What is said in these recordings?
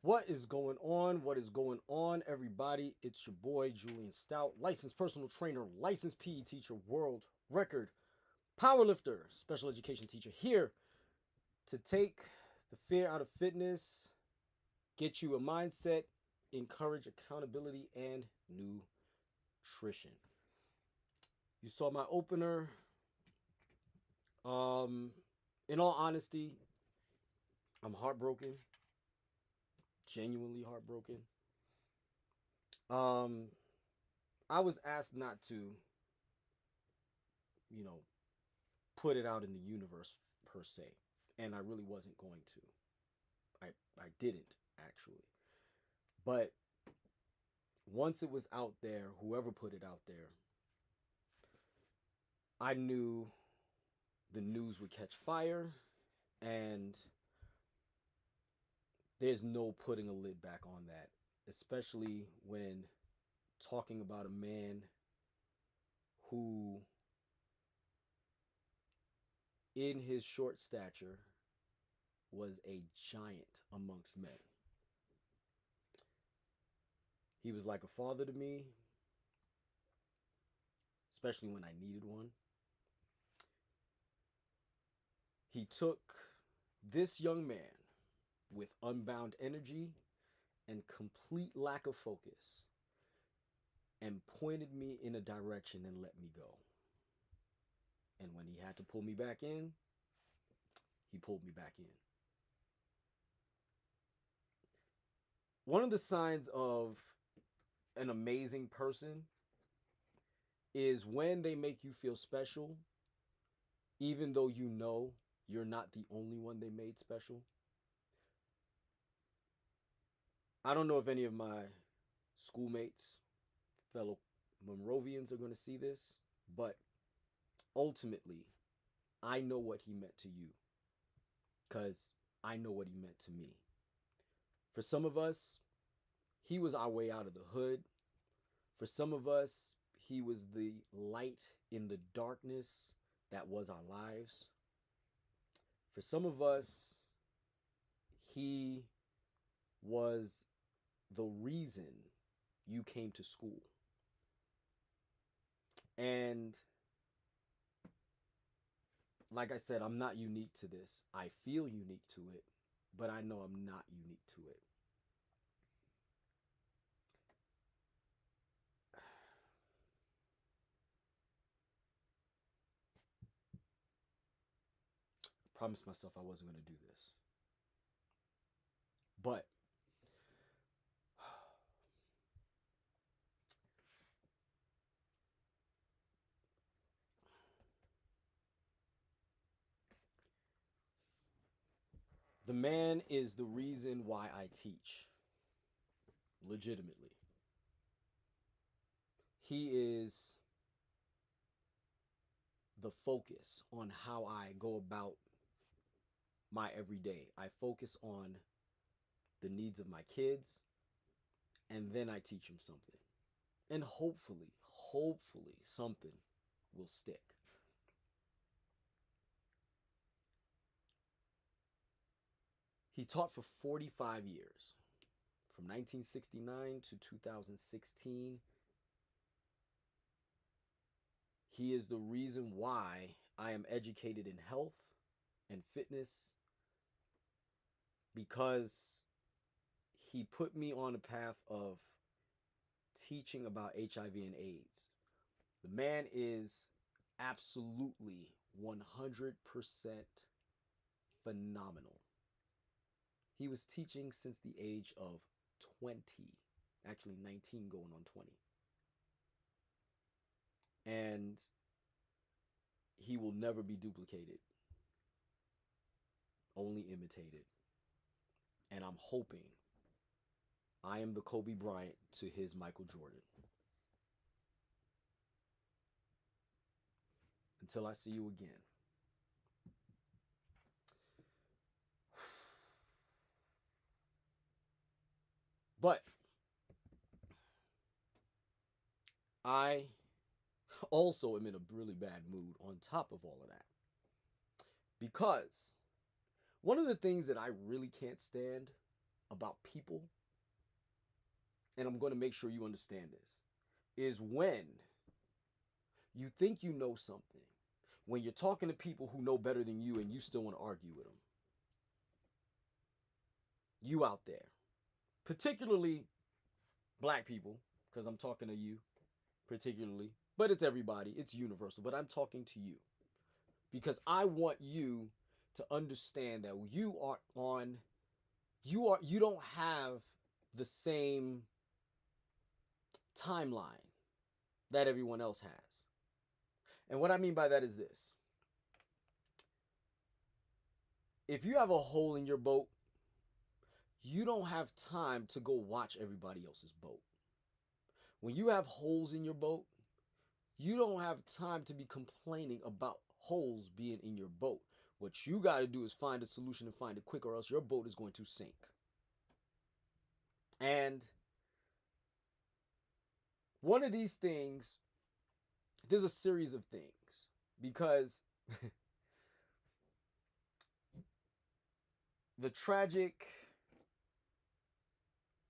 What is going on? What is going on, everybody? It's your boy, Julian Stoutt, licensed personal trainer, licensed PE teacher, world record, powerlifter, special education teacher, here to take the fear out of fitness, get you a mindset, encourage accountability, and nutrition. You saw my opener. In all honesty, I'm heartbroken, genuinely heartbroken. Um, I was asked not to, you know, put it out in the universe per se, and I really wasn't going to. I didn't actually. But once it was out there, whoever put it out there, I knew the news would catch fire, and there's no putting a lid back on that, especially when talking about a man who, in his short stature, was a giant amongst men. He was like a father to me, especially when I needed one. He took this young man with unbound energy and complete lack of focus and pointed me in a direction and let me go. And when he had to pull me back in, he pulled me back in. One of the signs of an amazing person is when they make you feel special, even though you know you're not the only one they made special. I don't know if any of my schoolmates, fellow Monrovians are going to see this, but ultimately, I know what he meant to you because I know what he meant to me. For some of us, he was our way out of the hood. For some of us, he was the light in the darkness that was our lives. For some of us, he was the reason you came to school. And like I said, I'm not unique to this. I feel unique to it, but I know I'm not unique to it. I promised myself I wasn't going to do this. But the man is the reason why I teach. Legitimately. He is the focus on how I go about my everyday. I focus on the needs of my kids, and then I teach them something. And hopefully something will stick. He taught for 45 years, from 1969 to 2016. He is the reason why I am educated in health and fitness, because he put me on a path of teaching about HIV and AIDS. The man is absolutely 100% phenomenal. He was teaching since the age of 20, actually 19 going on 20. And he will never be duplicated, only imitated. And I'm hoping I am the Kobe Bryant to his Michael Jordan. Until I see you again. But I also am in a really bad mood on top of all of that. Because one of the things that I really can't stand about people, and I'm going to make sure you understand this, is when you think you know something, when you're talking to people who know better than you and you still want to argue with them. You out there, particularly black people, because I'm talking to you particularly, but it's everybody, it's universal, but I'm talking to you because I want you to understand that you don't have the same timeline that everyone else has. And what I mean by that is this. If you have a hole in your boat, you don't have time to go watch everybody else's boat. When you have holes in your boat, you don't have time to be complaining about holes being in your boat. What you got to do is find a solution and find it quick, or else your boat is going to sink. And one of these things, there's a series of things, because the tragic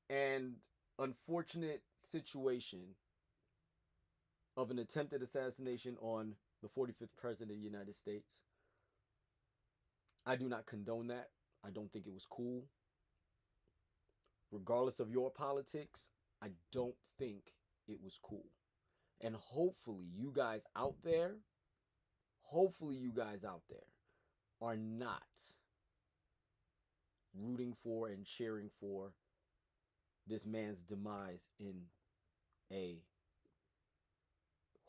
and unfortunate situation of an attempted assassination on the 45th president of the United States, I do not condone that. I don't think it was cool. Regardless of your politics, I don't think it was cool. And hopefully you guys out there are not rooting for and cheering for this man's demise in a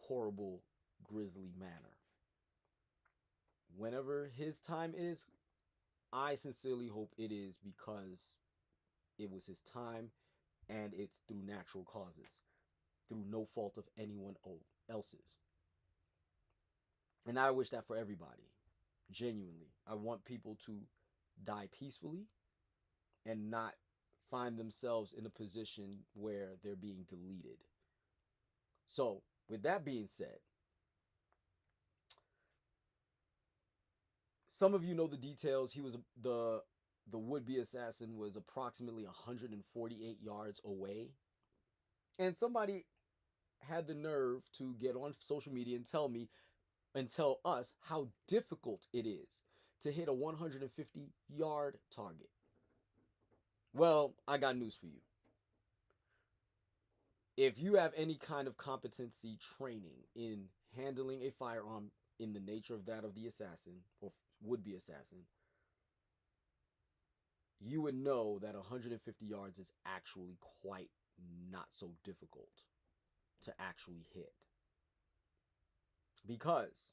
horrible, grisly manner. Whenever his time is, I sincerely hope it is because it was his time and it's through natural causes, through no fault of anyone else's. And I wish that for everybody, genuinely. I want people to die peacefully and not find themselves in a position where they're being deleted. So, with that being said, some of you know the details. He was the would-be assassin was approximately 148 yards away. And somebody had the nerve to get on social media and tell us how difficult it is to hit a 150-yard target. Well, I got news for you. If you have any kind of competency training in handling a firearm in the nature of that of the assassin or would-be assassin, you would know that 150 yards is actually quite not so difficult to actually hit. Because,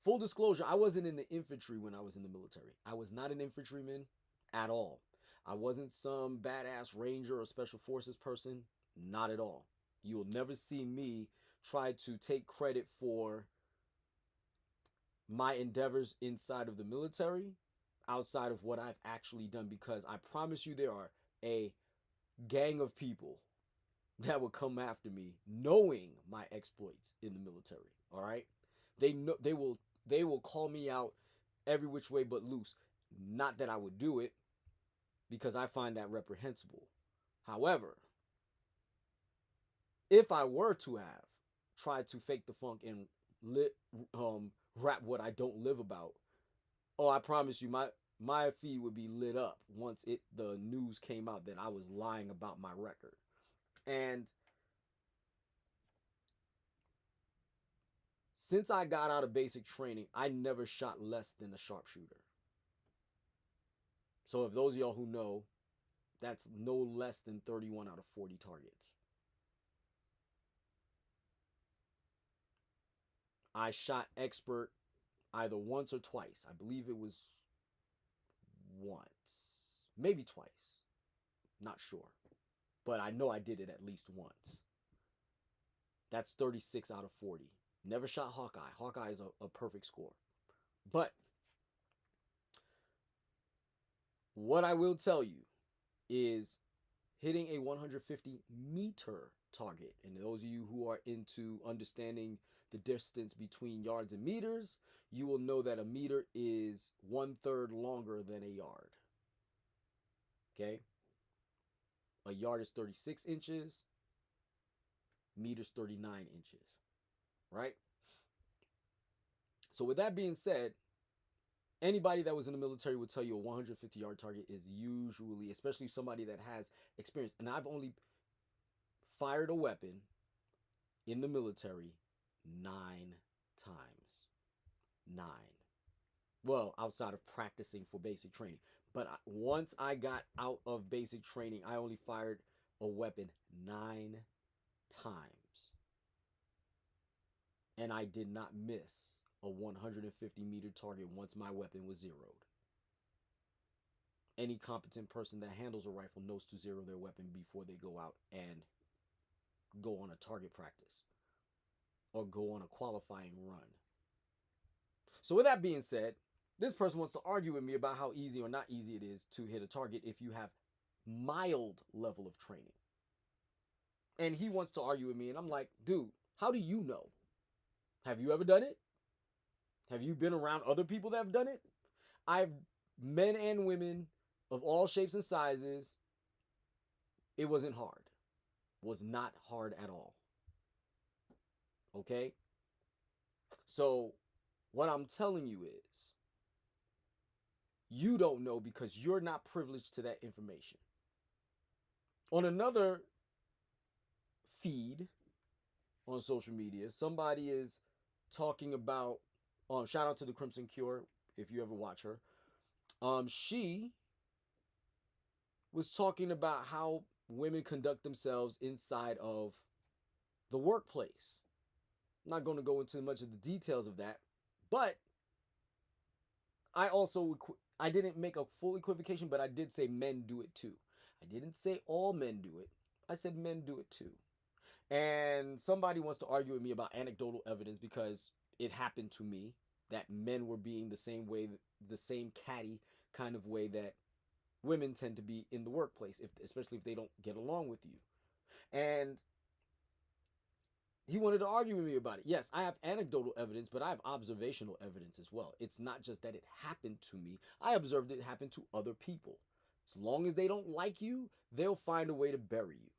full disclosure, I wasn't in the infantry when I was in the military. I was not an infantryman at all. I wasn't some badass ranger or special forces person. Not at all. You will never see me try to take credit for my endeavors inside of the military outside of what I've actually done, because I promise you there are a gang of people that will come after me knowing my exploits in the military. All right? They will call me out every which way but loose. Not that I would do it, because I find that reprehensible. However, if I were to have tried to fake the funk and rap what I don't live about, oh, I promise you, my feed would be lit up once the news came out that I was lying about my record. And since I got out of basic training, I never shot less than a sharpshooter. So if those of y'all who know, that's no less than 31 out of 40 targets. I shot expert either once or twice. I believe it was once, maybe twice, not sure, but I know I did it at least once. That's 36 out of 40. Never shot Hawkeye. Hawkeye is a perfect score. But what I will tell you is hitting a 150-meter target, and those of you who are into understanding the distance between yards and meters, you will know that a meter is 1/3 longer than a yard. Okay? A yard is 36 inches, meters 39 inches, right? So with that being said, anybody that was in the military would tell you a 150-yard target is usually, especially somebody that has experience. And I've only fired a weapon in the military 9 times. 9. Well, outside of practicing for basic training. But once I got out of basic training, I only fired a weapon 9 times. And I did not miss a 150-meter target once my weapon was zeroed. Any competent person that handles a rifle knows to zero their weapon before they go out and go on a target practice or go on a qualifying run. So with that being said, this person wants to argue with me about how easy or not easy it is to hit a target if you have mild level of training. And he wants to argue with me, and I'm like, dude, how do you know? Have you ever done it? Have you been around other people that have done it? I've men and women of all shapes and sizes. It wasn't hard. It was not hard at all. Okay? So what I'm telling you is, you don't know because you're not privileged to that information. On another feed on social media, somebody is talking about, shout out to the Crimson Cure if you ever watch her. She was talking about how women conduct themselves inside of the workplace. I'm not going to go into much of the details of that, but I didn't make a full equivocation, but I did say men do it too. I didn't say all men do it. I said men do it too. And somebody wants to argue with me about anecdotal evidence because it happened to me that men were being the same way, the same catty kind of way that women tend to be in the workplace, especially if they don't get along with you. And he wanted to argue with me about it. Yes, I have anecdotal evidence, but I have observational evidence as well. It's not just that it happened to me. I observed it happen to other people. As long as they don't like you, they'll find a way to bury you.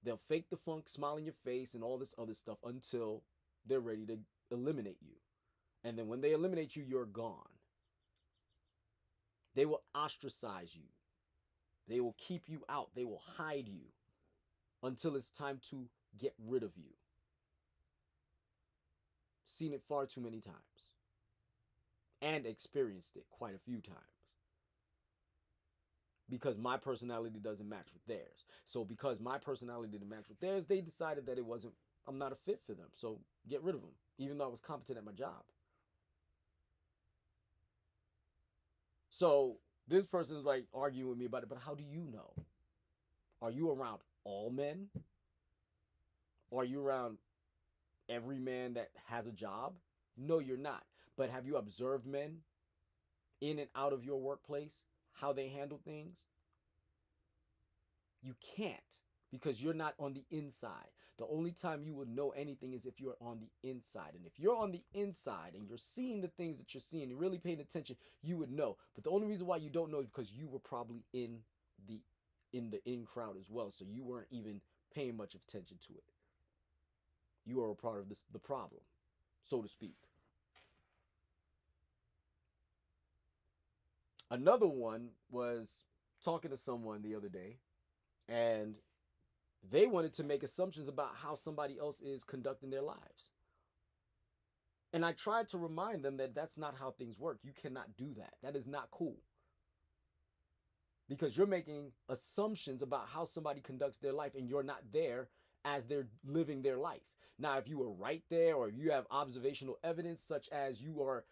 They'll fake the funk, smile in your face, and all this other stuff until they're ready to eliminate you. And then when they eliminate you, you're gone. They will ostracize you. They will keep you out. They will hide you until it's time to get rid of you. Seen it far too many times. And experienced it quite a few times. Because my personality doesn't match with theirs. So because my personality didn't match with theirs, they decided that I'm not a fit for them. So get rid of them, even though I was competent at my job. So this person is like arguing with me about it, but how do you know? Are you around all men? Are you around every man that has a job? No, you're not. But have you observed men in and out of your workplace, how they handle things? You can't, because you're not on the inside. The only time you would know anything is if you're on the inside. And if you're on the inside and you're seeing the things that you're seeing, you're really paying attention, you would know. But the only reason why you don't know is because you were probably in the in crowd as well. So you weren't even paying much attention to it. You are a part of the problem, so to speak. Another one was talking to someone the other day, and they wanted to make assumptions about how somebody else is conducting their lives. And I tried to remind them that that's not how things work. You cannot do that. That is not cool. Because you're making assumptions about how somebody conducts their life, and you're not there as they're living their life. Now, if you were right there, or you have observational evidence, such as you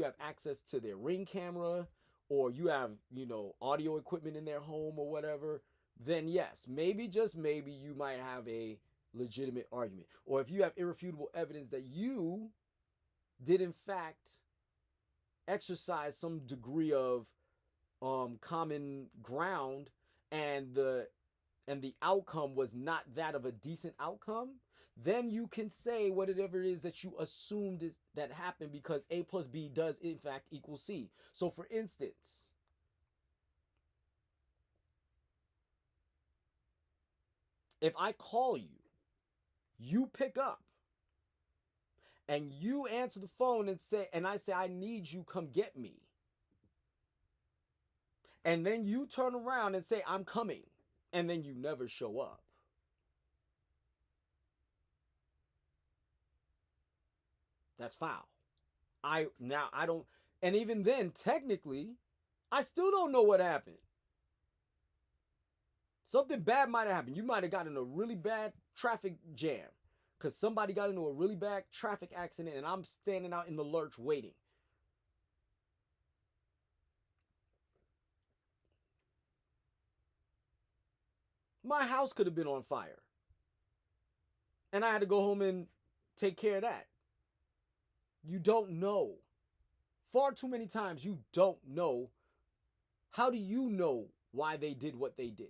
have access to their Ring camera, or you have, audio equipment in their home or whatever, then yes, maybe, just maybe, you might have a legitimate argument. Or if you have irrefutable evidence that you did in fact exercise some degree of common ground, and the outcome was not that of a decent outcome, then you can say whatever it is that you assumed that happened, because A plus B does in fact equal C. So for instance, If I call you, you pick up, and you answer the phone and I say, I need you, come get me. And then you turn around and say, I'm coming. And then you never show up. That's foul. I don't, and even then, technically, I still don't know what happened. Something bad might have happened. You might have gotten in a really bad traffic jam because somebody got into a really bad traffic accident and I'm standing out in the lurch waiting. My house could have been on fire. And I had to go home and take care of that. You don't know. Far too many times you don't know. How do you know why they did what they did?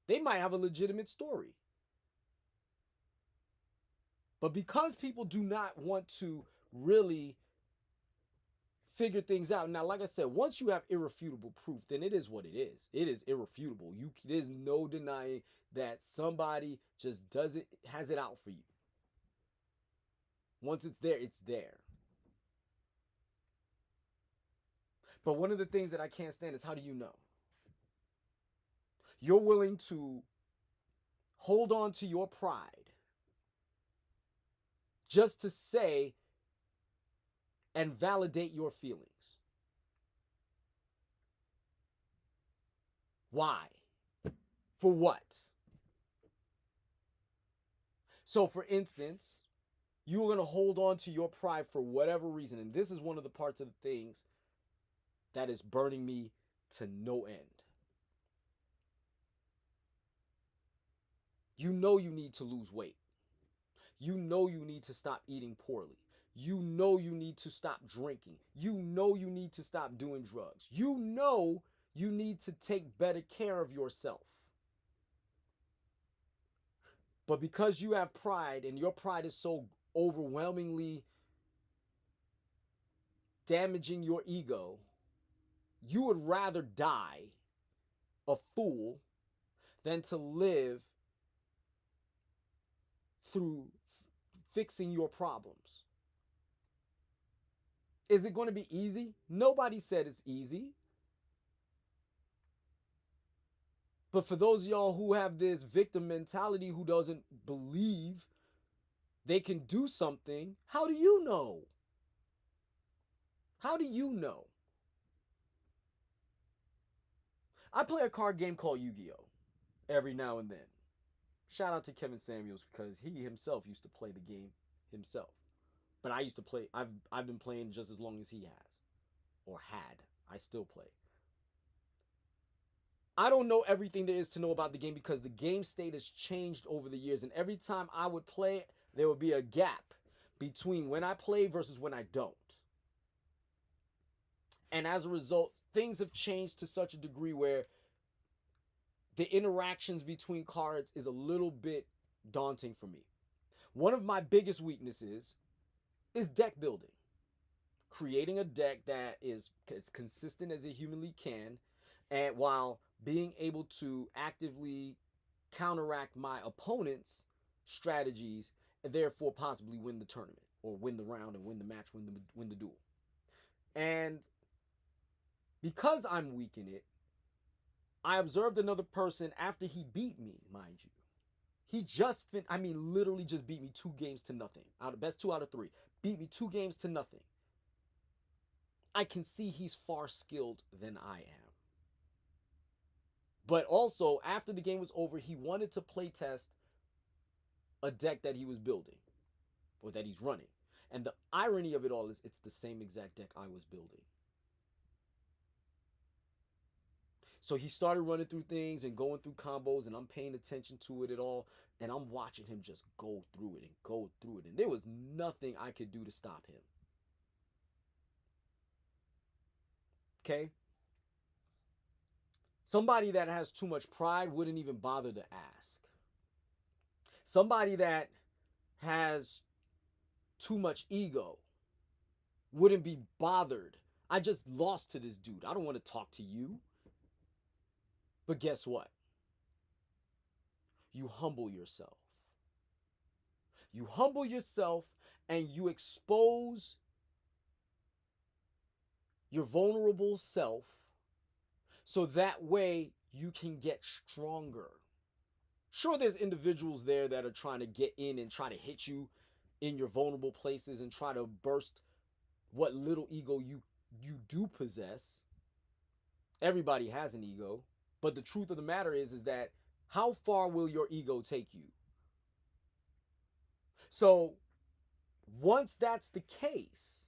They might have a legitimate story. But because people do not want to really figure things out. Now, like I said, once you have irrefutable proof, then it is what it is. It is irrefutable. There's no denying that somebody just has it out for you. Once it's there, it's there. But one of the things that I can't stand is, how do you know? You're willing to hold on to your pride just to say and validate your feelings. Why? For what? So, for instance, you are going to hold on to your pride for whatever reason. And this is one of the parts of the things that is burning me to no end. You know you need to lose weight. You know you need to stop eating poorly. You know you need to stop drinking. You know you need to stop doing drugs. You know you need to take better care of yourself. But because you have pride and your pride is so overwhelmingly damaging your ego, you would rather die a fool than to live through fixing your problems. Is it going to be easy? Nobody said it's easy. But for those of y'all who have this victim mentality, who doesn't believe they can do something, how do you know? How do you know? I play a card game called Yu-Gi-Oh! Every now and then. Shout out to Kevin Samuels, because he himself used to play the game himself. But I used to play, I've been playing just as long as he has. Or had. I still play. I don't know everything there is to know about the game because the game state has changed over the years. And every time I would play, there would be a gap between when I play versus when I don't. And as a result, things have changed to such a degree where the interactions between cards is a little bit daunting for me. One of my biggest weaknesses is deck building. Creating a deck that is as consistent as it humanly can, and while being able to actively counteract my opponent's strategies and therefore possibly win the tournament or win the round and win the match, win the duel. And because I'm weak in it, I observed another person after he beat me, mind you. He literally just beat me 2 games to nothing. Best 2 out of 3. Beat me 2 games to nothing. I can see he's far skilled than I am. But also, after the game was over, he wanted to playtest a deck that he was building, or that he's running. And the irony of it all is it's the same exact deck I was building. So he started running through things and going through combos, and I'm paying attention to it at all. And I'm watching him just go through it and go through it. And there was nothing I could do to stop him. Okay? Somebody that has too much pride wouldn't even bother to ask. Somebody that has too much ego wouldn't be bothered. I just lost to this dude. I don't want to talk to you. But guess what? you humble yourself. You humble yourself and you expose your vulnerable self so that way you can get stronger. Sure, there's individuals there that are trying to get in and try to hit you in your vulnerable places and try to burst what little ego you do possess. Everybody has an ego, but the truth of the matter is that how far will your ego take you? So once that's the case,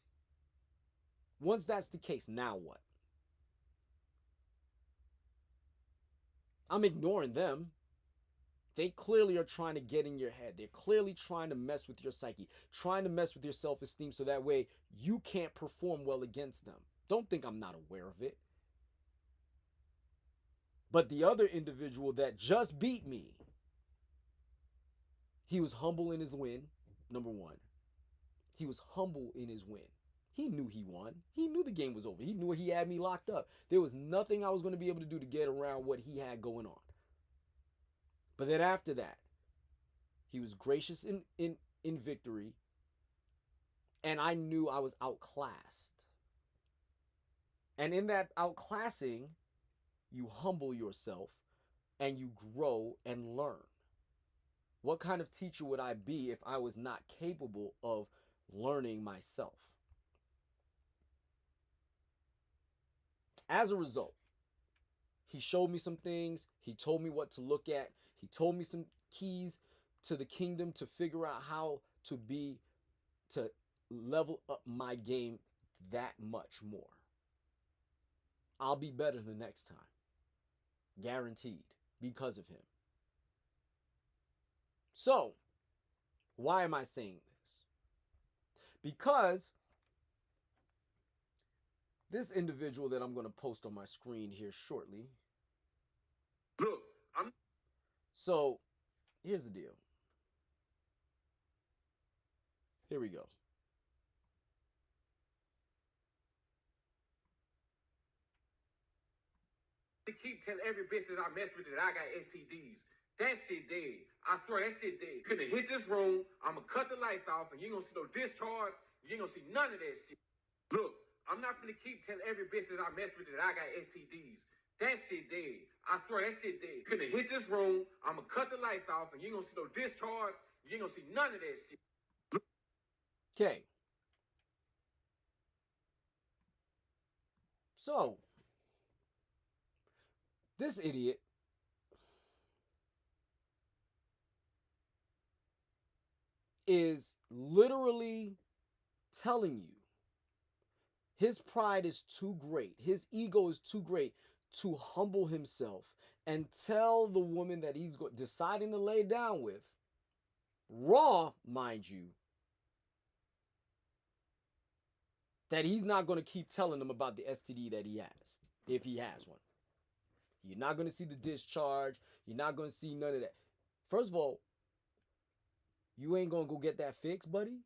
now what? I'm ignoring them. They clearly are trying to get in your head. They're clearly trying to mess with your psyche, trying to mess with your self-esteem so that way you can't perform well against them. Don't think I'm not aware of it. But the other individual that just beat me, he was humble in his win, number one. He was humble in his win. He knew he won. He knew the game was over. He knew he had me locked up. There was nothing I was going to be able to do to get around what he had going on. But then after that, he was gracious in victory, and I knew I was outclassed. And in that outclassing, you humble yourself and you grow and learn. What kind of teacher would I be if I was not capable of learning myself? As a result, he showed me some things. He told me what to look at. He told me some keys to the kingdom to figure out how to level up my game that much more. I'll be better the next time. Guaranteed, because of him. So, why am I saying this? Because this individual that I'm going to post on my screen here shortly. Look, So, here's the deal. Here we go. I keep telling every bitch that I mess with that I got STDs. That shit dead. I swear that shit dead. Gonna hit this room, I'ma cut the lights off, and you ain't gonna see no discharge. You ain't gonna see none of that shit. Look, I'm not gonna keep telling every bitch that I mess with that I got STDs. That shit dead. I swear that shit dead. Gonna hit this room, I'ma cut the lights off, and you ain't gonna see no discharge. You ain't gonna see none of that shit. Okay. So, this idiot is literally telling you his pride is too great, his ego is too great to humble himself and tell the woman that he's deciding to lay down with, raw, mind you, that he's not going to keep telling them about the STD that he has, if he has one. You're not going to see the discharge. You're not going to see none of that. First of all, you ain't going to go get that fixed, buddy.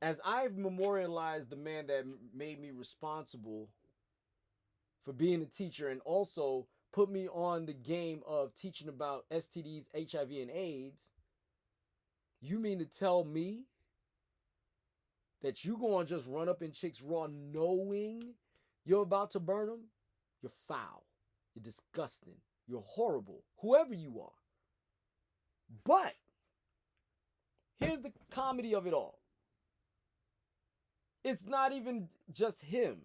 As I've memorialized the man that made me responsible for being a teacher and also put me on the game of teaching about STDs, HIV, and AIDS, you mean to tell me that you gonna just run up in chicks raw knowing you're about to burn them? You're foul. You're disgusting. You're horrible. Whoever you are. But here's the comedy of it all. It's not even just him.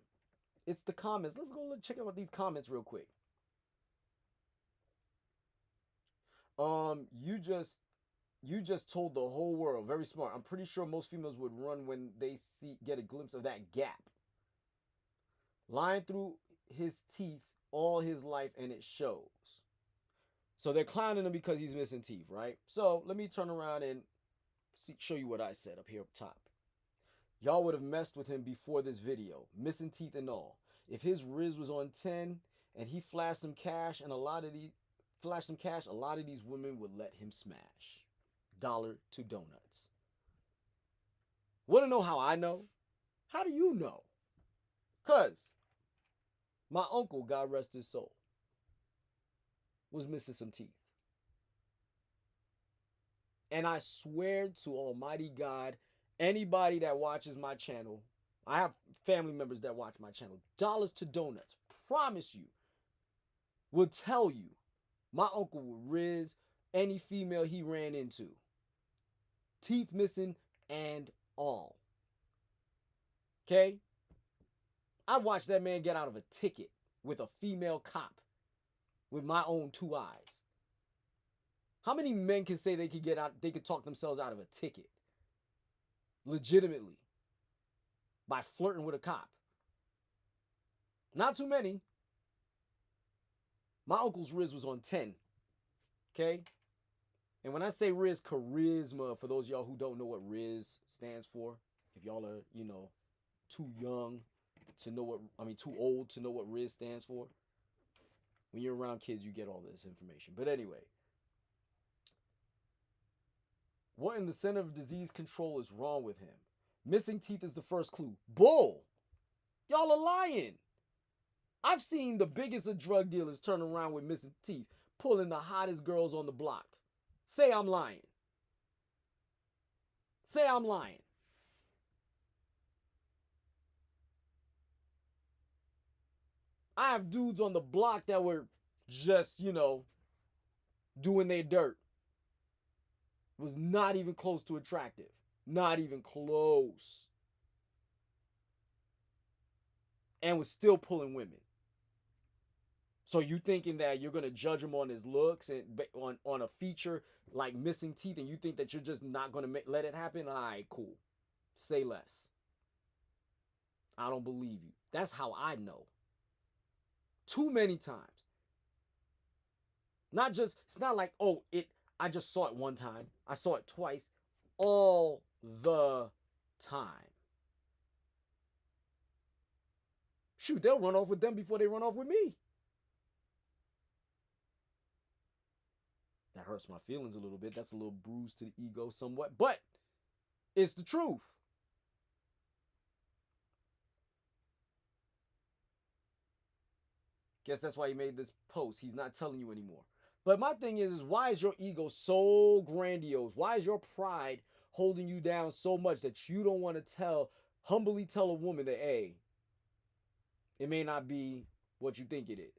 It's the comments. Let's go check out these comments real quick. You just told the whole world. Very smart. I'm pretty sure most females would run when they get a glimpse of that gap. Lying through his teeth all his life and it shows. So they're clowning him because he's missing teeth, right? So let me turn around and show you what I said up here up top. Y'all would have messed with him before this video, missing teeth and all. If his Riz was on 10 and he flashed some cash and a lot of these women would let him smash. Dollar to donuts. Want to know how I know? How do you know? Because My uncle, God rest his soul, was missing some teeth. And I swear to Almighty God, anybody that watches my channel, I have family members that watch my channel, dollars to donuts, promise you, will tell you my uncle would riz any female he ran into. Teeth missing and all. Okay? I watched that man get out of a ticket with a female cop with my own two eyes. How many men can say they could talk themselves out of a ticket? Legitimately. By flirting with a cop. Not too many. My uncle's Riz was on 10. Okay? And when I say Riz, charisma, for those of y'all who don't know what Riz stands for, if y'all are, too young to know too old to know what Riz stands for. When you're around kids, you get all this information. But anyway, what in the Center of Disease Control is wrong with him? Missing teeth is the first clue. Bull! Y'all are lying. I've seen the biggest of drug dealers turn around with missing teeth, pulling the hottest girls on the block. Say I'm lying. Say I'm lying. I have dudes on the block that were just, doing their dirt. Was not even close to attractive. Not even close. And was still pulling women. So you thinking that you're going to judge him on his looks and on a feature like missing teeth, and you think that you're just not going to let it happen? All right, cool. Say less. I don't believe you. That's how I know. Too many times. It's not like, I just saw it one time. I saw it twice. All the time. Shoot, they'll run off with them before they run off with me. That hurts my feelings a little bit. That's a little bruise to the ego somewhat. But it's the truth. Guess that's why he made this post. He's not telling you anymore. But my thing is why is your ego so grandiose? Why is your pride holding you down so much that you don't want to humbly tell a woman that, hey, it may not be what you think it is.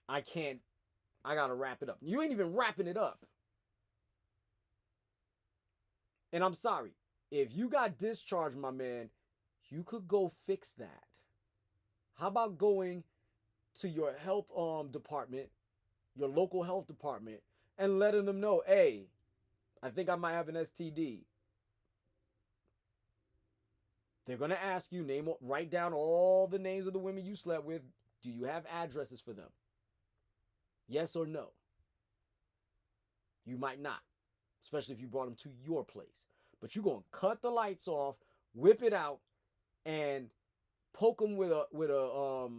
I gotta wrap it up. You ain't even wrapping it up. And I'm sorry. If you got discharged, my man, you could go fix that. How about going to your health department, your local health department, and letting them know, hey, I think I might have an STD. They're going to ask you, write down all the names of the women you slept with. Do you have addresses for them? Yes or no? You might not, especially if you brought them to your place. But you're going to cut the lights off, whip it out, and poke them with a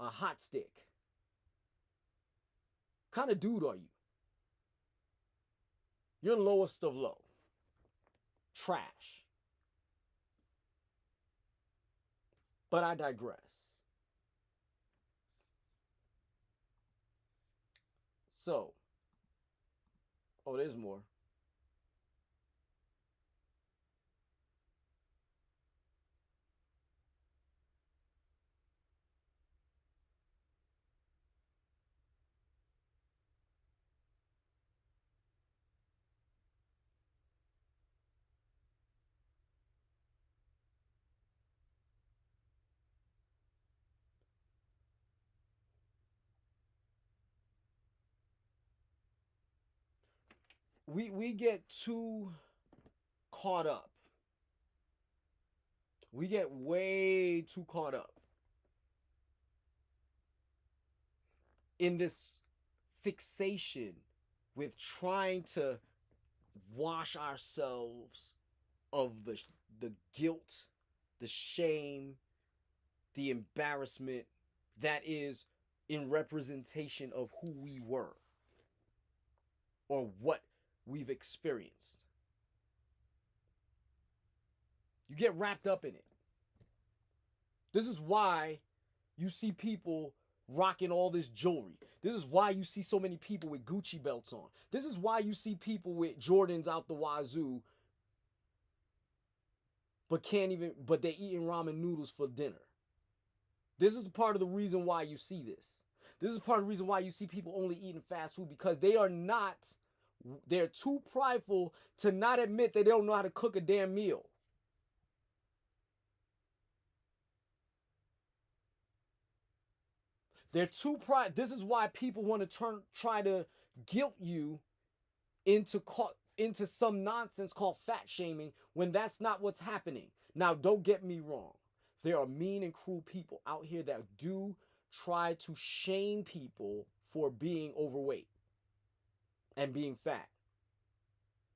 hot stick. What kind of dude are you? You're lowest of low. Trash. But I digress. So, there's more. We get too caught up. We get way too caught up in this fixation with trying to wash ourselves of the guilt, the shame, the embarrassment that is in representation of who we were or what we've experienced. You get wrapped up in it. This is why you see people rocking all this jewelry. This is why you see so many people with Gucci belts on. This is why you see people with Jordans out the wazoo, but they're eating ramen noodles for dinner. This is part of the reason why you see this. This is part of the reason why you see people only eating fast food, because they're too prideful to not admit that they don't know how to cook a damn meal. They're too pride. This is why people want to try to guilt you into some nonsense called fat shaming, when that's not what's happening. Now, don't get me wrong. There are mean and cruel people out here that do try to shame people for being overweight and being fat.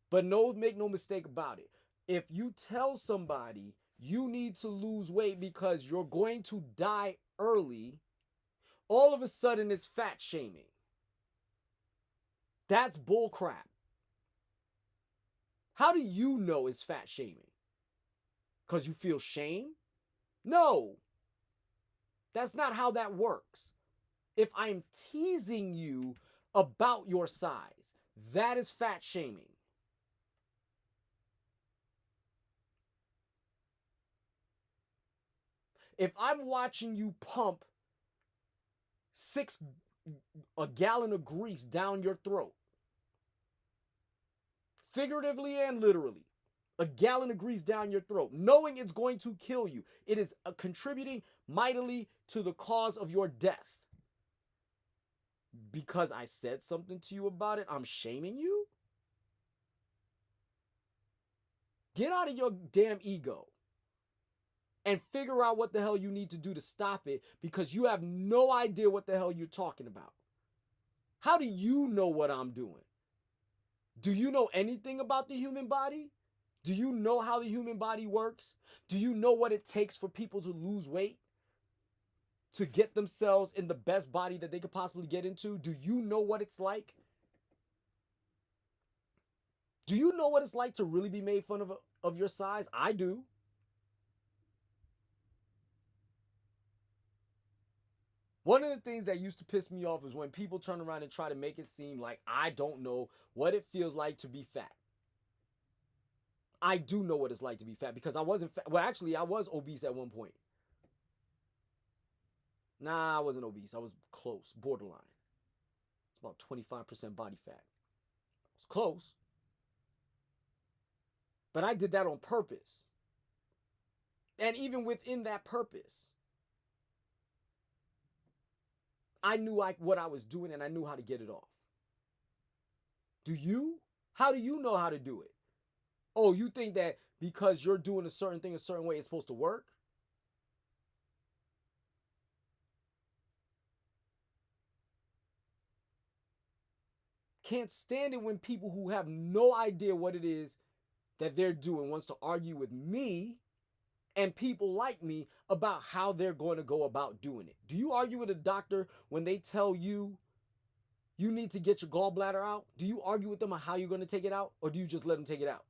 But make no mistake about it. If you tell somebody you need to lose weight because you're going to die early, all of a sudden it's fat shaming. That's bullcrap. How do you know it's fat shaming? Because you feel shame? No. That's not how that works. If I'm teasing you about your size, that is fat shaming. If I'm watching you pump a gallon of grease down your throat, figuratively and literally, a gallon of grease down your throat, knowing it's going to kill you, it is contributing mightily to the cause of your death. Because I said something to you about it, I'm shaming you? Get out of your damn ego and figure out what the hell you need to do to stop it, because you have no idea what the hell you're talking about. How do you know what I'm doing? Do you know anything about the human body? Do you know how the human body works? Do you know what it takes for people to lose weight? To get themselves in the best body that they could possibly get into? Do you know what it's like? Do you know what it's like to really be made fun of your size? I do. One of the things that used to piss me off is when people turn around and try to make it seem like I don't know what it feels like to be fat. I do know what it's like to be fat, because I wasn't fat. Well, actually, I was obese at one point. Nah, I wasn't obese. I was close, borderline. It's about 25% body fat. It was close. But I did that on purpose. And even within that purpose, I knew what I was doing, and I knew how to get it off. Do you? How do you know how to do it? Oh, you think that because you're doing a certain thing a certain way, it's supposed to work? Can't stand it when people who have no idea what it is that they're doing wants to argue with me and people like me about how they're going to go about doing it. Do you argue with a doctor when they tell you you need to get your gallbladder out? Do you argue with them on how you're going to take it out, or do you just let them take it out?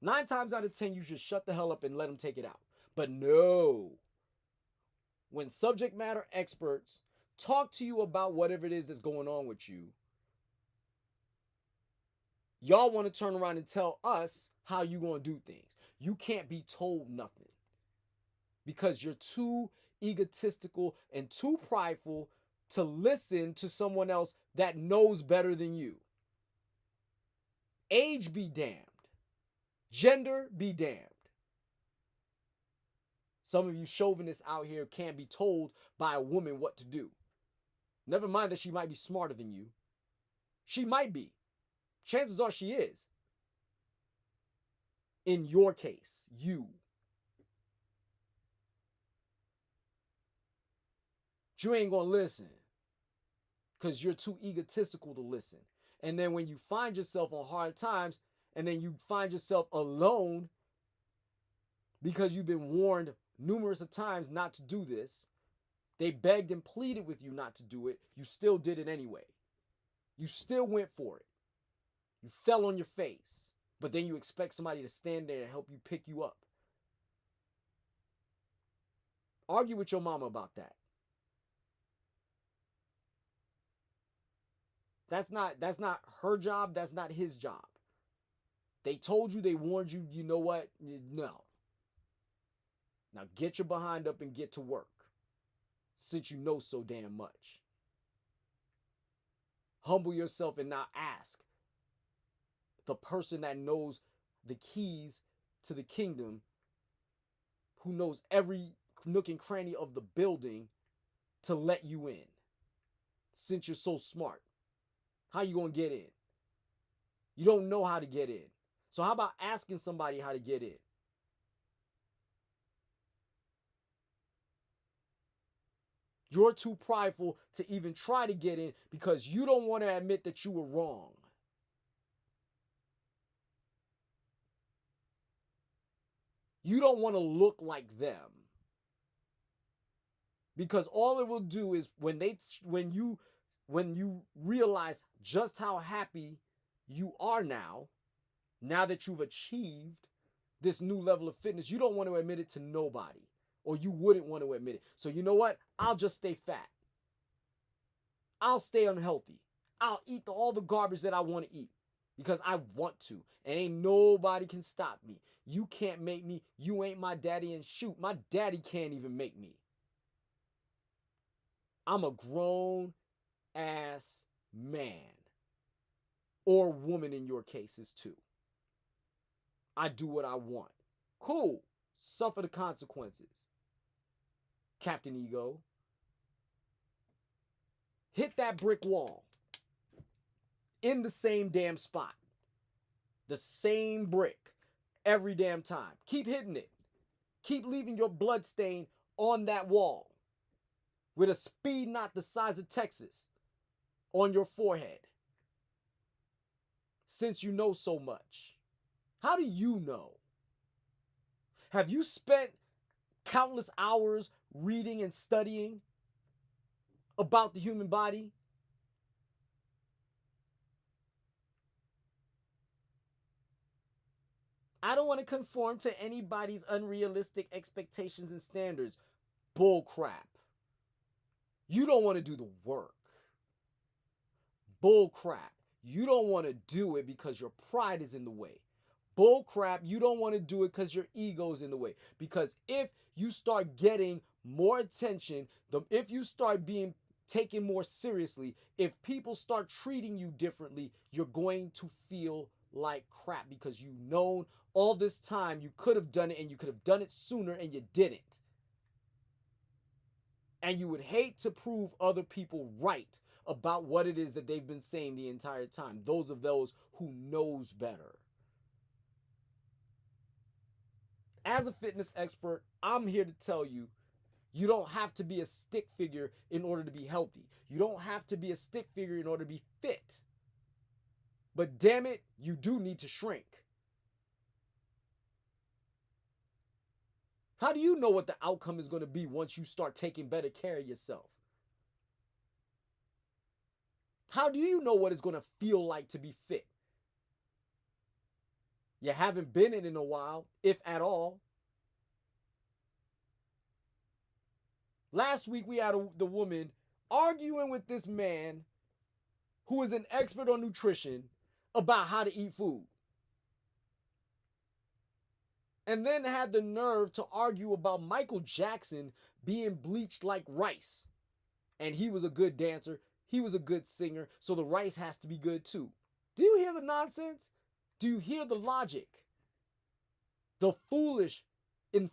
9 times out of 10, you should shut the hell up and let them take it out. But no. When subject matter experts talk to you about whatever it is that's going on with you, y'all want to turn around and tell us how you going to do things. You can't be told nothing, because you're too egotistical and too prideful to listen to someone else that knows better than you. Age be damned. Gender be damned. Some of you chauvinists out here can't be told by a woman what to do. Never mind that she might be smarter than you. She might be. Chances are she is. In your case, you. But you ain't gonna listen, because you're too egotistical to listen. And then when you find yourself on hard times, and then you find yourself alone because you've been warned numerous of times not to do this, they begged and pleaded with you not to do it, you still did it anyway. You still went for it. You fell on your face. But then you expect somebody to stand there and help you pick you up. Argue with your mama about that. That's not her job. That's not his job. They told you, they warned you, you know what? No. Now get your behind up and get to work, since you know so damn much. Humble yourself and now ask the person that knows the keys to the kingdom, who knows every nook and cranny of the building, to let you in, since you're so smart. How you gonna get in? You don't know how to get in. So how about asking somebody how to get in? You're too prideful to even try to get in because you don't want to admit that you were wrong. You don't want to look like them. Because all it will do is when you realize just how happy you are now that you've achieved this new level of fitness, you don't want to admit it to nobody. Or you wouldn't want to admit it. So you know what? I'll just stay fat. I'll stay unhealthy. I'll eat all the garbage that I want to eat because I want to. And ain't nobody can stop me. You can't make me. You ain't my daddy. And shoot, my daddy can't even make me. I'm a grown ass man. Or woman in your cases too. I do what I want. Cool. Suffer the consequences. Captain Ego. Hit that brick wall. In the same damn spot. The same brick. Every damn time. Keep hitting it. Keep leaving your blood stain on that wall. With a speed not the size of Texas. On your forehead. Since you know so much. How do you know? Have you spent countless hours reading and studying about the human body? I don't want to conform to anybody's unrealistic expectations and standards. Bull crap. You don't want to do the work. Bull crap. You don't want to do it because your pride is in the way. Bull crap. You don't want to do it because your ego is in the way. Because if you start getting more attention, if you start being taken more seriously, if people start treating you differently, you're going to feel like crap because you've known all this time you could have done it and you could have done it sooner and you didn't. And you would hate to prove other people right about what it is that they've been saying the entire time. Those who knows better. As a fitness expert, I'm here to tell you, you don't have to be a stick figure in order to be healthy. You don't have to be a stick figure in order to be fit. But damn it, you do need to shrink. How do you know what the outcome is going to be once you start taking better care of yourself? How do you know what it's going to feel like to be fit? You haven't been in a while, if at all. Last week we had the woman arguing with this man who is an expert on nutrition about how to eat food. And then had the nerve to argue about Michael Jackson being bleached like rice. And he was a good dancer. He was a good singer. So the rice has to be good too. Do you hear the nonsense? Do you hear the logic? The foolish, the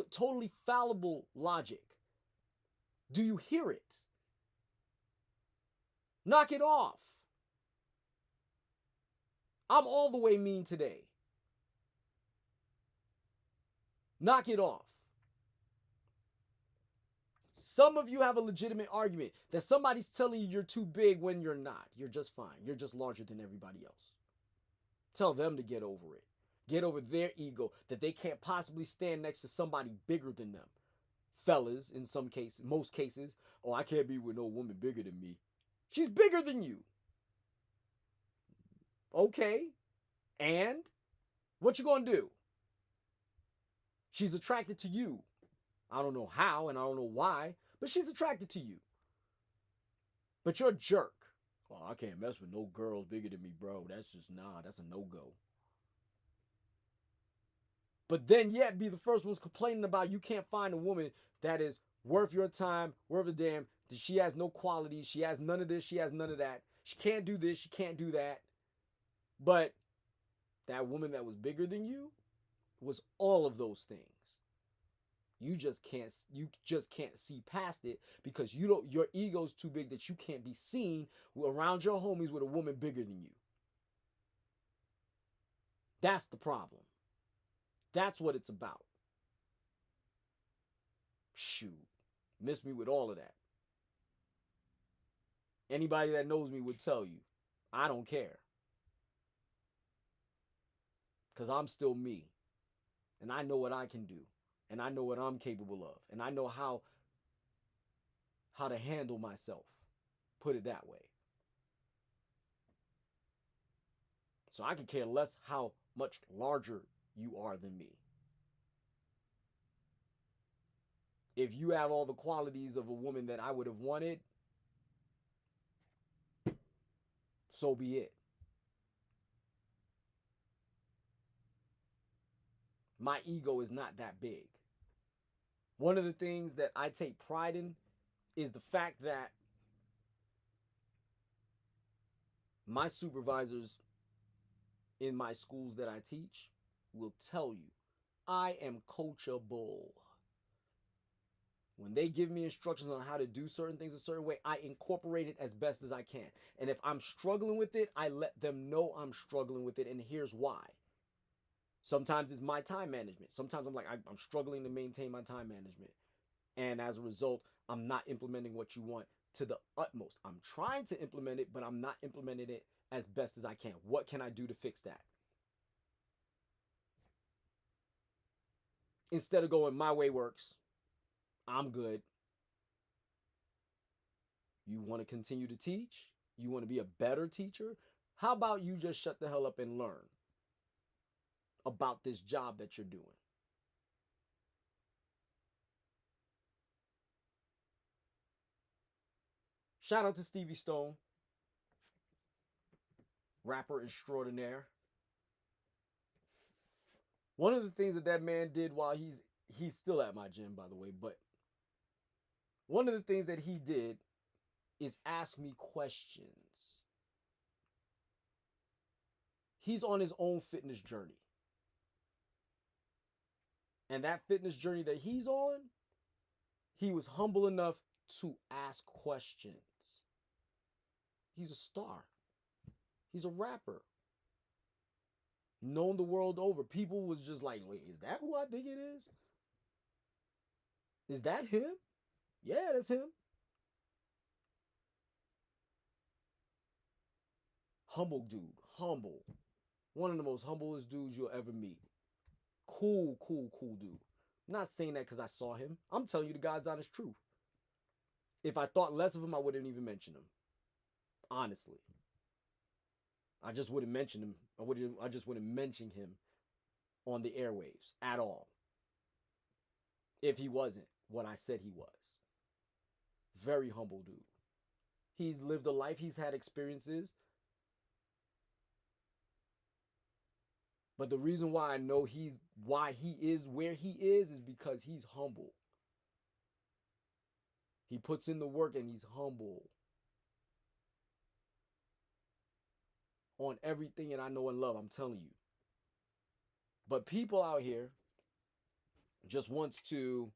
totally fallible logic. Do you hear it? Knock it off. I'm all the way mean today. Knock it off. Some of you have a legitimate argument that somebody's telling you you're too big when you're not. You're just fine. You're just larger than everybody else. Tell them to get over it. Get over their ego that they can't possibly stand next to somebody bigger than them. Fellas, in some cases, most cases, oh, I can't be with no woman bigger than me. She's bigger than you. Okay. And what you gonna do? She's attracted to you. I don't know how and I don't know why, but she's attracted to you. But you're a jerk. Oh, I can't mess with no girls bigger than me, bro. That's just, nah, that's a no-go. But then yet be the first ones complaining about you can't find a woman that is worth your time, worth a damn. She has no qualities. She has none of this. She has none of that. She can't do this. She can't do that. But that woman that was bigger than you was all of those things. You just can't see past it because your ego's too big that you can't be seen around your homies with a woman bigger than you. That's the problem. That's what it's about. Shoot. Miss me with all of that. Anybody that knows me would tell you, I don't care. Because I'm still me. And I know what I can do. And I know what I'm capable of. And I know how to handle myself. Put it that way. So I could care less how much larger you are than me. If you have all the qualities of a woman that I would have wanted, so be it. My ego is not that big. One of the things that I take pride in is the fact that my supervisors in my schools that I teach will tell you I am coachable. When they give me instructions on how to do certain things a certain way, I incorporate it as best as I can. And if I'm struggling with it, I let them know I'm struggling with it, and here's why. Sometimes it's my time management. Sometimes I'm like, I'm struggling to maintain my time management. And as a result, I'm not implementing what you want to the utmost. I'm trying to implement it, but I'm not implementing it as best as I can. What can I do to fix that? Instead of going, my way works, I'm good. You want to continue to teach? You want to be a better teacher? How about you just shut the hell up and learn about this job that you're doing? Shout out to Stevie Stone, rapper extraordinaire. One of the things that man did while he's still at my gym, by the way, but one of the things that he did is ask me questions. He's on his own fitness journey. And that fitness journey that he's on, he was humble enough to ask questions. He's a star. He's a rapper. Known the world over. People was just like, wait, is that who I think it is? Is that him? Yeah, that's him. Humble dude. Humble. One of the most humblest dudes you'll ever meet. Cool dude. I'm not saying that because I saw him. I'm telling you the God's honest truth. If I thought less of him, I wouldn't even mention him. Honestly. I just wouldn't mention him. I just wouldn't mention him on the airwaves at all. If he wasn't what I said he was. Very humble dude. He's lived a life. He's had experiences. But the reason why I know why he is where he is because he's humble. He puts in the work and he's humble. On everything and I know and love, I'm telling you. But people out here just wants to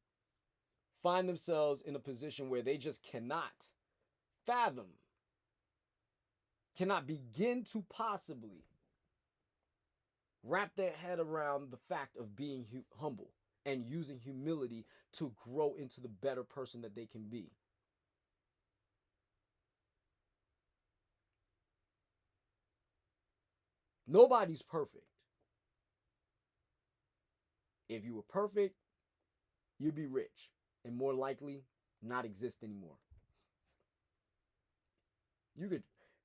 find themselves in a position where they just cannot fathom, cannot begin to possibly wrap their head around the fact of being humble and using humility to grow into the better person that they can be. Nobody's perfect. If you were perfect, you'd be rich and more likely not exist anymore.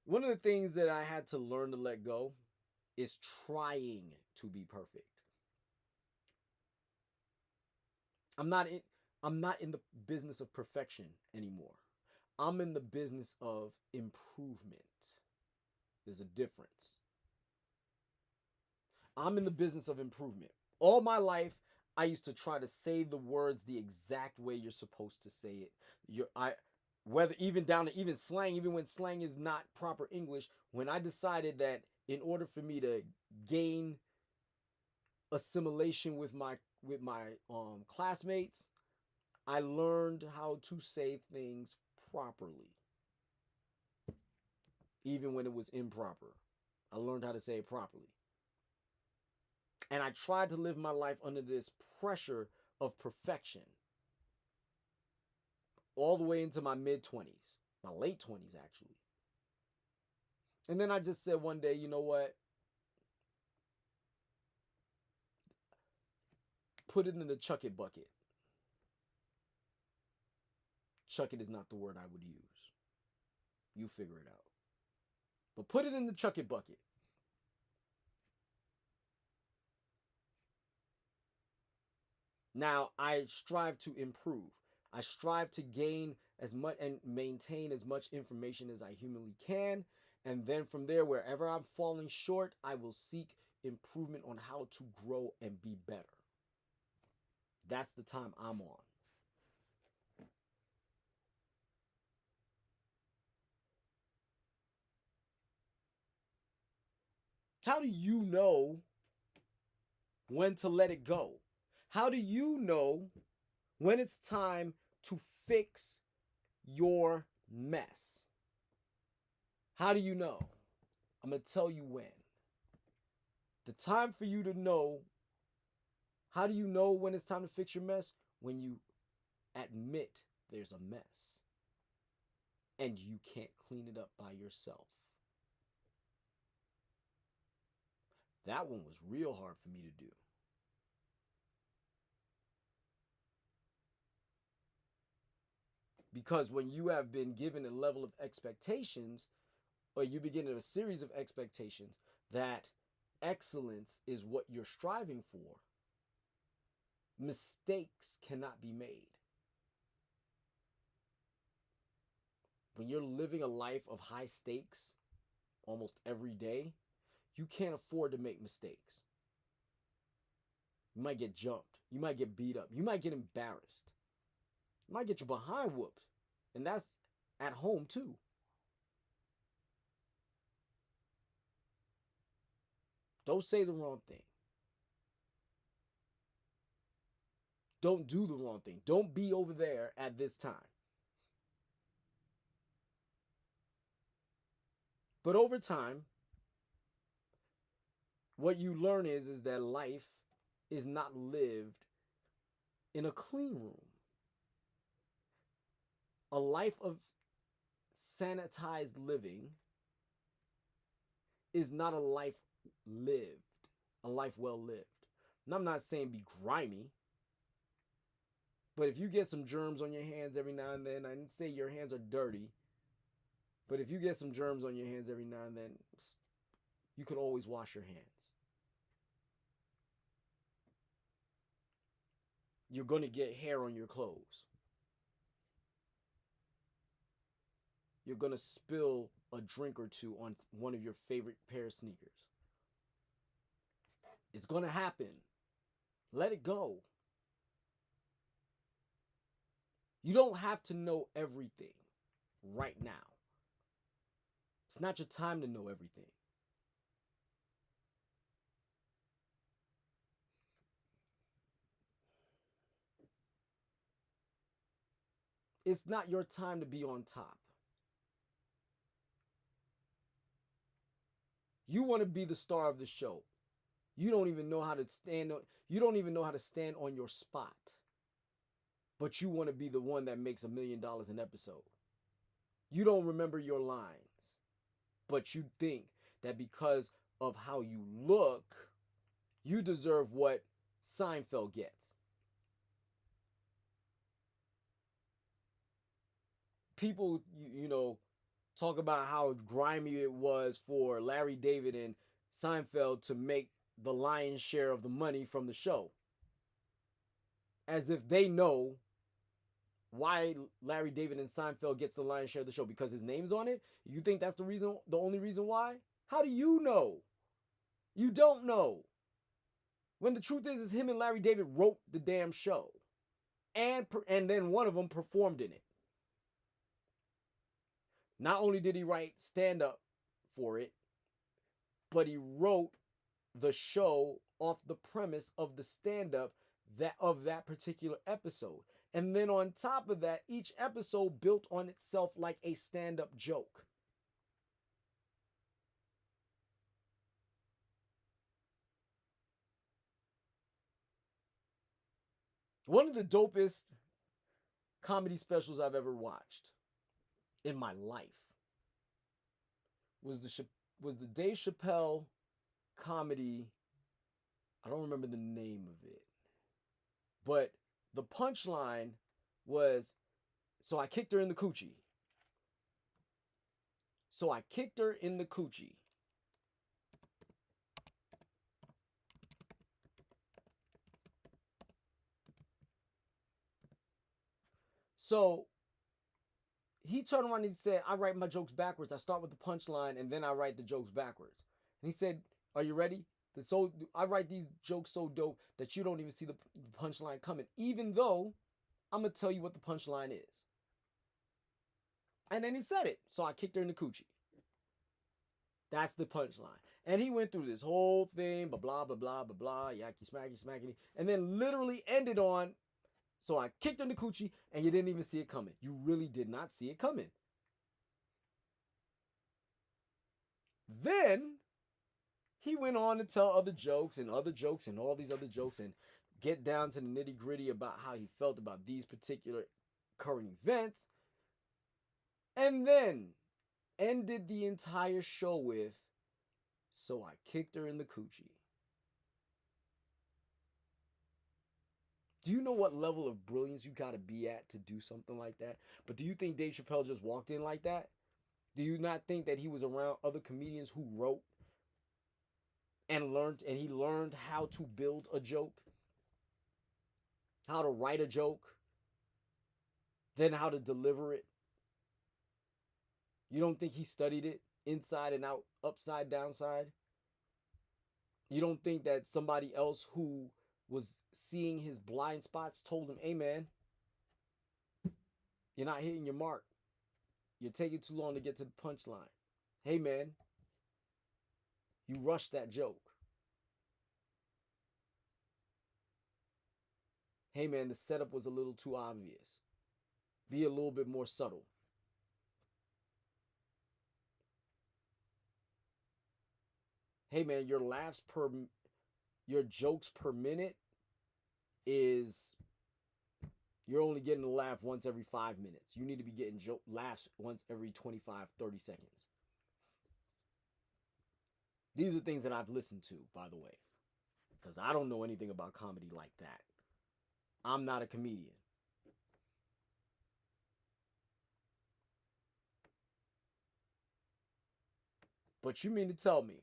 One of the things that I had to learn to let go is trying to be perfect. I'm not in the business of perfection anymore. I'm in the business of improvement. There's a difference. I'm in the business of improvement. All my life, I used to try to say the words the exact way you're supposed to say it. Whether even down to even slang, even when slang is not proper English, when I decided that in order for me to gain assimilation with my classmates, I learned how to say things properly, even when it was improper. I learned how to say it properly. And I tried to live my life under this pressure of perfection all the way into my mid-20s, my late 20s, actually. And then I just said one day, you know what? Put it in the chuck it bucket. Chuck it is not the word I would use. You figure it out. But put it in the chuck it bucket. Now, I strive to improve. I strive to gain as much and maintain as much information as I humanly can. And then from there, wherever I'm falling short, I will seek improvement on how to grow and be better. That's the time I'm on. How do you know when to let it go? How do you know when it's time to fix your mess? How do you know? I'm going to tell you when. The time for you to know, how do you know when it's time to fix your mess? When you admit there's a mess and you can't clean it up by yourself. That one was real hard for me to do. Because when you have been given a level of expectations, or you begin a series of expectations that excellence is what you're striving for, mistakes cannot be made. When you're living a life of high stakes almost every day, you can't afford to make mistakes. You might get jumped. You might get beat up. You might get embarrassed. You might get your behind whooped. And that's at home too. Don't say the wrong thing. Don't do the wrong thing. Don't be over there at this time. But over time, what you learn is that life is not lived in a clean room. A life of sanitized living is not a life lived, a life well lived. And I'm not saying be grimy, but if you get some germs on your hands every now and then, I didn't say your hands are dirty, but if you get some germs on your hands every now and then, you can always wash your hands. You're going to get hair on your clothes. You're going to spill a drink or two on one of your favorite pair of sneakers. It's going to happen. Let it go. You don't have to know everything right now. It's not your time to know everything. It's not your time to be on top. You want to be the star of the show. You don't even know how to stand on your spot. But you want to be the one that makes $1 million an episode. You don't remember your lines. But you think that because of how you look, you deserve what Seinfeld gets. People, talk about how grimy it was for Larry David and Seinfeld to make the lion's share of the money from the show. As if they know why Larry David and Seinfeld gets the lion's share of the show, because his name's on it. You think that's the only reason why? How do you know? You don't know. When the truth is him and Larry David wrote the damn show. And then one of them performed in it. Not only did he write stand-up for it, but he wrote the show off the premise of the stand-up of that particular episode. And then on top of that, each episode built on itself like a stand-up joke. One of the dopest comedy specials I've ever watched in my life was the Dave Chappelle comedy. I don't remember the name of it, but the punchline was, so I kicked her in the coochie. So I kicked her in the coochie. So he turned around and he said, I write my jokes backwards. I start with the punchline and then I write the jokes backwards. And he said, are you ready? I write these jokes so dope that you don't even see the punchline coming, even though I'm going to tell you what the punchline is. And then he said it. So I kicked her in the coochie. That's the punchline. And he went through this whole thing, blah, blah, blah, blah, blah, blah, yacky, smacky, smacky, and then literally ended on, so I kicked her in the coochie and you didn't even see it coming. You really did not see it coming. Then he went on to tell other jokes and all these other jokes and get down to the nitty gritty about how he felt about these particular current events. And then ended the entire show with, so I kicked her in the coochie. Do you know what level of brilliance you got to be at to do something like that? But do you think Dave Chappelle just walked in like that? Do you not think that he was around other comedians who wrote and he learned how to build a joke, how to write a joke, then how to deliver it? You don't think he studied it inside and out, upside, downside? You don't think that somebody else who was seeing his blind spots told him, hey man, you're not hitting your mark. You're taking too long to get to the punchline. Hey man, you rushed that joke. Hey man, the setup was a little too obvious. Be a little bit more subtle. Hey man, your jokes per minute is, you're only getting a laugh once every 5 minutes. You need to be getting laughs once every 25, 30 seconds. These are things that I've listened to, by the way, because I don't know anything about comedy like that. I'm not a comedian. But you mean to tell me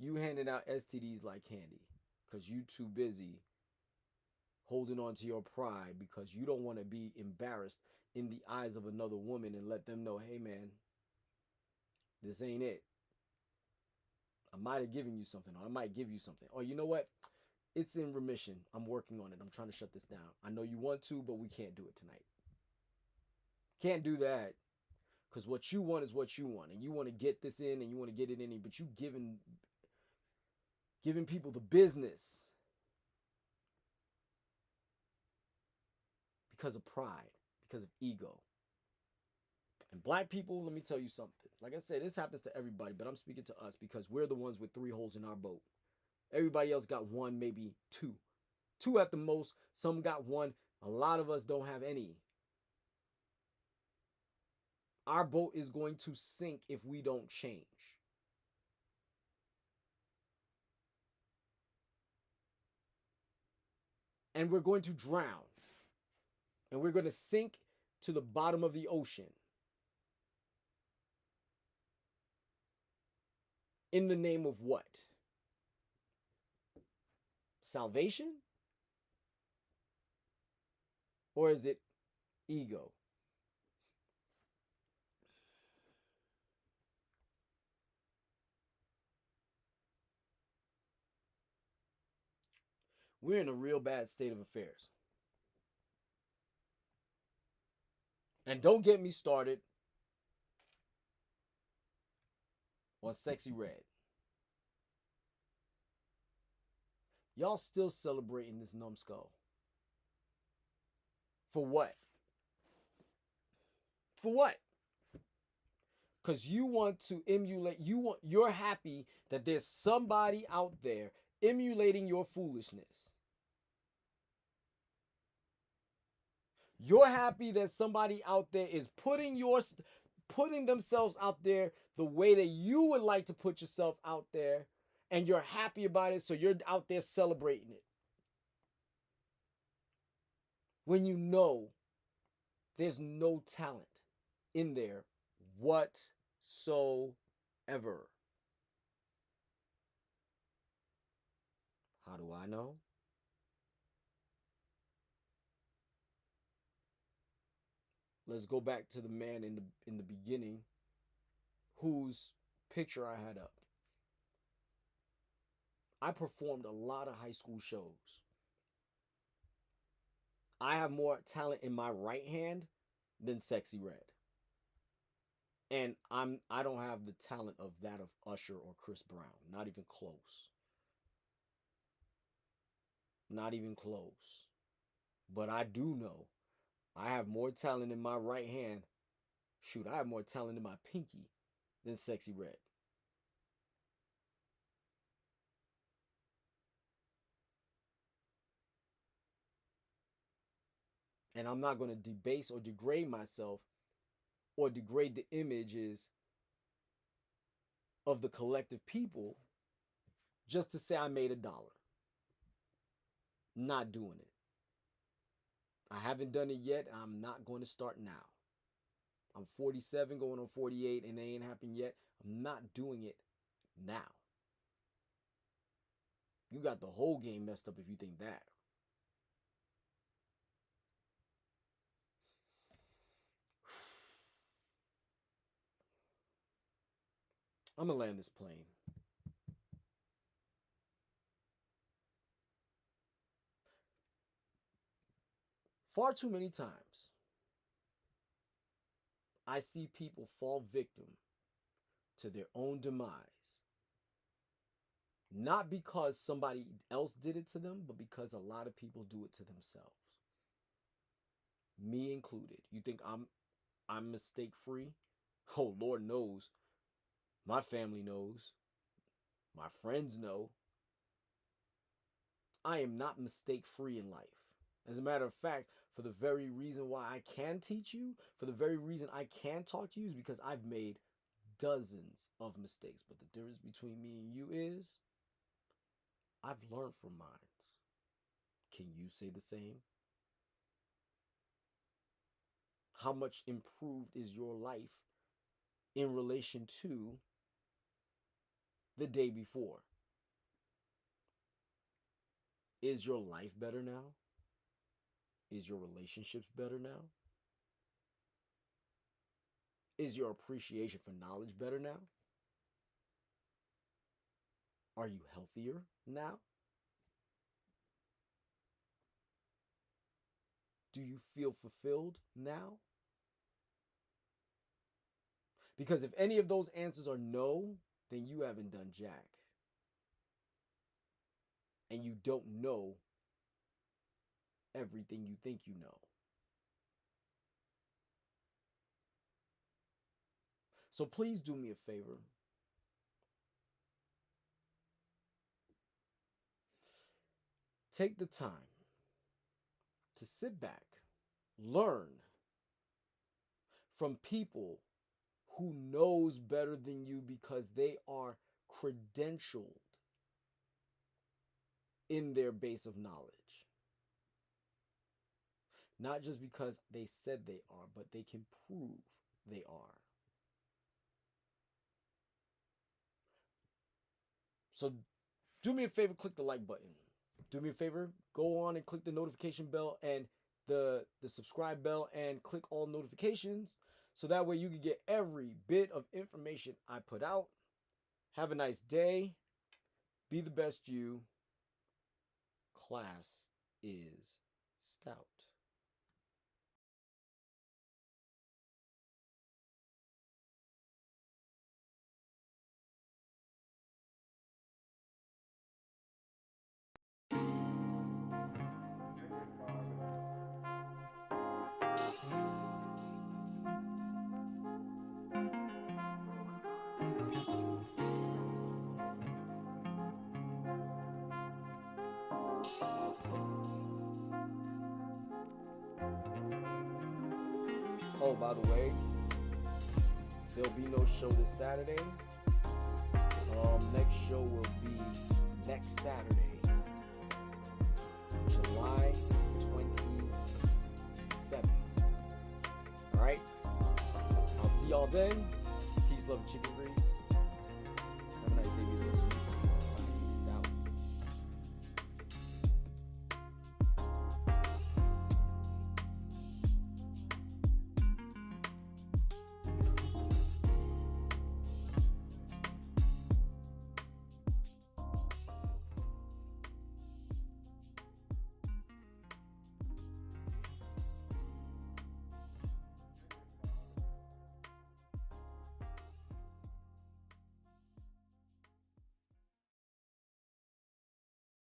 you handing out STDs like candy because you too busy holding on to your pride because you don't want to be embarrassed in the eyes of another woman and let them know, hey man, this ain't it. I might have given you something, or I might give you something. Or you know what? It's in remission. I'm working on it. I'm trying to shut this down. I know you want to, but we can't do it tonight. Can't do that. Because what you want is what you want. And you want to get this in and you want to get it in. But you giving people the business because of pride, because of ego. And black people, let me tell you something. Like I said, this happens to everybody, but I'm speaking to us because we're the ones with 3 holes in our boat. Everybody else got 1, maybe 2. 2 at the most. Some got 1. A lot of us don't have any. Our boat is going to sink if we don't change. And we're going to drown. And we're going to sink to the bottom of the ocean. In the name of what? Salvation? Or is it ego? We're in a real bad state of affairs. And don't get me started on Sexy Red. Y'all still celebrating this numbskull. For what? For what? Because you want to emulate, you're happy that there's somebody out there emulating your foolishness. You're happy that somebody out there is putting themselves out there the way that you would like to put yourself out there, and you're happy about it, so you're out there celebrating it. When you know there's no talent in there whatsoever. How do I know? Let's go back to the man in the beginning whose picture I had up. I performed a lot of high school shows. I have more talent in my right hand than Sexy Red. And I don't have the talent of that of Usher or Chris Brown. Not even close. Not even close. But I do know I have more talent in my right hand. Shoot, I have more talent in my pinky than Sexy Red. And I'm not going to debase or degrade myself or degrade the images of the collective people just to say I made $1. Not doing it. I haven't done it yet. I'm not going to start now. I'm 47 going on 48 and it ain't happened yet. I'm not doing it now. You got the whole game messed up if you think that. I'm going to land this plane. Far too many times, I see people fall victim to their own demise. Not because somebody else did it to them, but because a lot of people do it to themselves. Me included. You think I'm mistake free? Oh, Lord knows. My family knows. My friends know. I am not mistake free in life. As a matter of fact, for the very reason why I can teach you, for the very reason I can talk to you, is because I've made dozens of mistakes. But the difference between me and you is I've learned from mine. Can you say the same? How much improved is your life in relation to the day before? Is your life better now? Is your relationships better now? Is your appreciation for knowledge better now? Are you healthier now? Do you feel fulfilled now? Because if any of those answers are no, then you haven't done jack. And you don't know everything you think you know. So please do me a favor. Take the time to sit back, learn from people who knows better than you because they are credentialed in their base of knowledge. Not just because they said they are, but they can prove they are. So do me a favor, click the like button. Do me a favor, go on and click the notification bell and the subscribe bell and click all notifications so that way you can get every bit of information I put out. Have a nice day. Be the best you. Class is Stoutt. Oh, by the way, there'll be no show this Saturday. Next show will be next Saturday, July 27th. All right. I'll see y'all then. Peace, love, and chicken grease.